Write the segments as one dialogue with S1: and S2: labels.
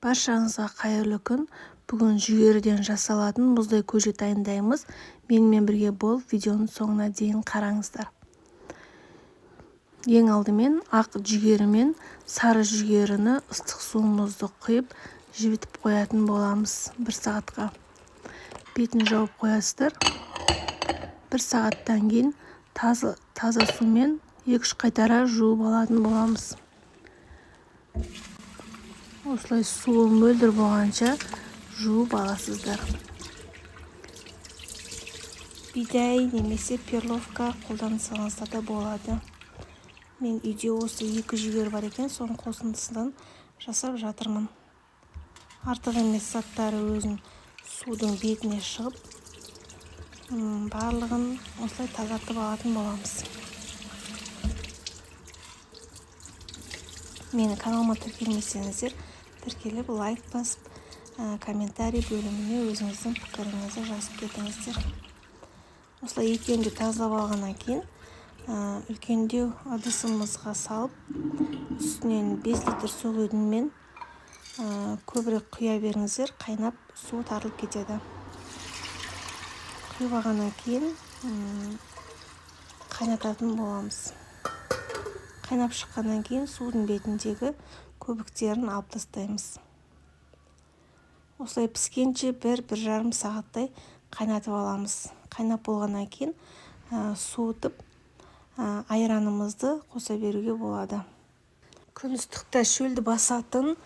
S1: Баршаңызға қайырлы күн. Бүгін жүгеріден жасалатын мұздай көже дайындаймыз. Менімен бірге болып, видеоның соңына дейін қараңыздар. Ең алдымен ақ жүгері мен сары жүгеріні ыстық суымызды құйып, жібітіп қоятын боламыз 1 сағатқа. Бетін жауып қоясыздар. 1 сағаттан кейін таза сумен 2-3 қайтара жуып алатын боламыз. Осылай суы мөлдір болғанша жуып аласыздар. Бидай немесе перловка қолдансаңыздар да болады. Мен үйде осы 2 жүгері бар екен, соның қосындысынан жасап жатырмын. Артық емес заттары өзін судың бетіне шығып, барлығын осылай тазартып алатын боламыз. Менің каналыма тіркелмесеңіздер, тіркеліп лайк басып, комментарий бөліміне өзіңіздің пікіріңізді жазып кетіңіздер. Осылай екеуінде тазалап алғаннан кейін, үлкендеу ыдысымызға салып, үстінен 5 литр су құйдыммен көбірек құя беріңіздер, қайнап су тарылып кетеді. Құйып алғаннан кейін қайнататын боламыз. Қайнап шыққаннан кейін судың бетіндегі көбіктерін алып тастаймыз. Осылай піскенше 1-1,5 сағаттай қайнатып аламыз. Қайнап болғаннан кейін суытып, айранымызды қоса беруге болады. Күн ыстықта шөлді басатын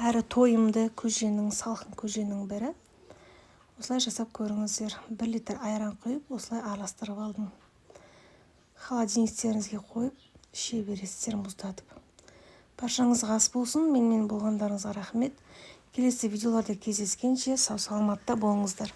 S1: әрі тойымды көженің, салқын көженің бірі. Осылай жасап көріңіздер. 1 литр айран құйып, осылай араластырып алдым. Холодильниктеріңізге қойып, іше бересіздер мұздатып. Баршаңызға ас болсын. Менімен болғандарыңызға рахмет. Келесі видеоларда кездескенше сау саламатта болыңыздар.